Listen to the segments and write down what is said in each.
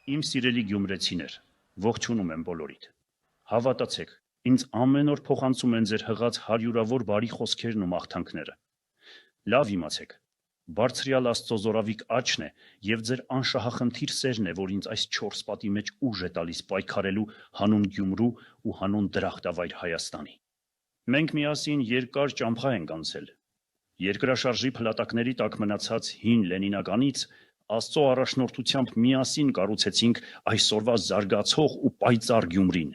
Իմ սիրելի գյումրեցիներ, ողջունում եմ բոլորիդ։ Հավատացեք, ինձ ամեն օր փոխանցում են ձեր հղած հարյուրավոր բարի խոսքերն ու մաղթանքները։ Լավ իմացեք, Բարձրյալ Աստծո զորավիկ աչքն է եւ ձեր անշահախնդիր սերն է, որ ինձ այս 4 պատի մեջ ուժ է տալիս պայքարելու հանուն Գյումրու ու հանուն դրախտավայր Հայաստանի։ Մենք միասին երկար ճամփա ենք անցել։ Երկրաշարժի փլատակների տակ մնացած հին Լենինականից Աստծո առաջնորդությամբ միասին կառուցեցինք այսօրվա զարգացող ու պայծառ Գյումրին։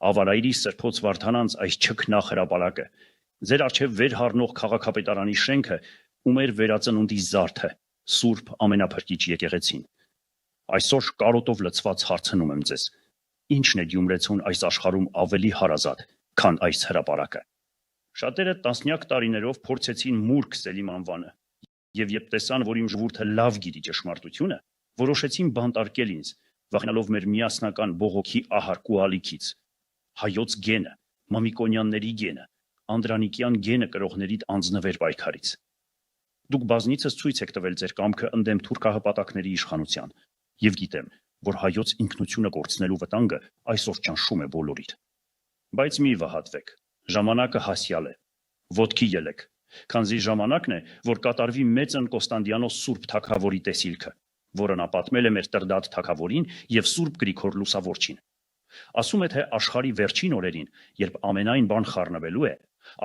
Ավարայրի Սրբոց Վարդանանց այս չքնախ հրապարակը, ձեր առջև վեր հառնող քաղաքապետարանի շենքը ու մեր վերածնունդի զարդը, Սուրբ ամենափրկիչ եկեղեցին։ Այսօր կարոտով լցված հարցնում եմ ձեզ. ի՞նչն է գյումրեցուն այս աշխարհում ավելի հարազատ, քան այս հրապարակը։ Շատերը տասնյակ տարիներով փորձեցին մուրգ Սելիմ անվանը, եւ երբ տեսան, որ իմ ժողովուրդը լավ գիտի ճշմարտությունը, որոշեցին բանտարկել ինձ, վախենալով մեր միասնական բողոքի ահարկ ու ալիքից։ Հայոց գենը, Մամիկոնյանների գենը, Անդրանիկյան գենը կրողների անձնվեր պայքարից։ Դուք բազմիցս ցույց եք տվել ձեր կամքը ընդդեմ թուրքահպատակների իշխանության, եւ գիտեմ, որ հայոց ինքնությունը կորցնելու վտանգը այսօր ճնշում է բոլորիդ։ Բայց մի վհատվեք, ժամանակը հասյալ է, ոտքի ելեք, քանզի ժամանակն է, որ կատարվի մեծն Կոստանդիանոս Սուրբ Թագավորի տեսիլքը, որը նա պատմել է մեր Տրդատ Թագավորին եւ Սուրբ Գրիգոր Լուսավորչին։ Ասում է, թե աշխարհի վերջին օրերին, երբ ամենայն բան խառնվելու է,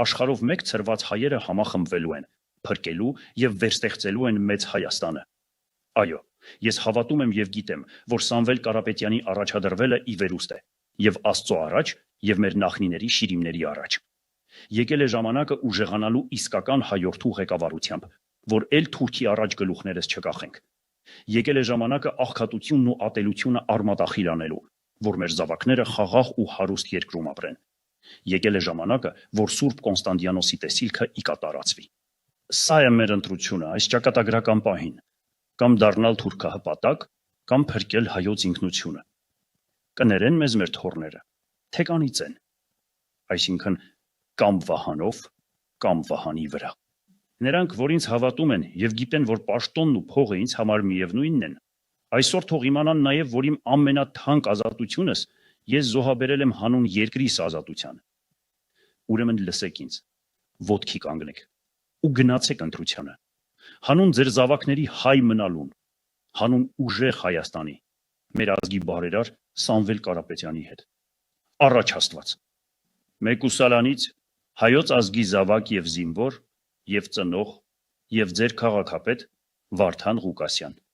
աշխարհով մեկ ցրված հայերը համախմբվելու են, փրկելու եւ վերստեղծելու են մեծ Հայաստանը։ Այո, ես հավատում եմ եւ գիտեմ, որ Սամվել Կարապետյանի առաջադրվելը ի վերուստ է, եւ Աստծո առաջ, եւ մեր նախնիների շիրիմների առաջ։ Եկել է ժամանակը ուժեղանալու իսկական հայորդու ղեկավարությամբ, որ էլ թուրքի առաջ գլուխներս չկախենք։ Եկել է ժամանակը աղքատությունն ու ատելությունը արմատախիլ անելու, որ մեր զավակները խաղաղ ու հարուստ երկրում ապրեն։ Եկել է ժամանակը, որ Սուրբ Կոնստանդիանոսի տեսիլքը ի կատարածվի։ Սա է մեր ընտրությունը այս ճակատագրական պահին, կամ դառնալ թուրքահպատակ, կամ փրկել հայոց ինքնությունը։ Կներեն մեզ մեր թոռները, թե կանիծեն, այսինքն կամ վահանով, կամ վահանի վրա։ Նրանք, որ ինձ հավատում են եւ գիտեն, որ պաշտոնն ու փողը ինձ համար միևնույնն են, այսօր թող իմանան նաեւ, որ իմ ամենաթանկ ազատությունս ես զոհաբերել եմ հանուն երկրիս ազատության։ Ուրեմն լսեք ինձ, ոտքի կանգնեք ու գնացեք ընտրությանը, հանուն ձեր զավակների հայ մնալուն, հանուն ուժեղ Հայաստանի, մեր ազգի բարերար Սամվել Կարապետյանի հետ։ Առաջ Աստված։ Մեկուսալանից հայոց ազգի զավակ եւ զինվոր եւ ծնող եւ ձեր քաղաքապետ Վարդան Ղուկասյան։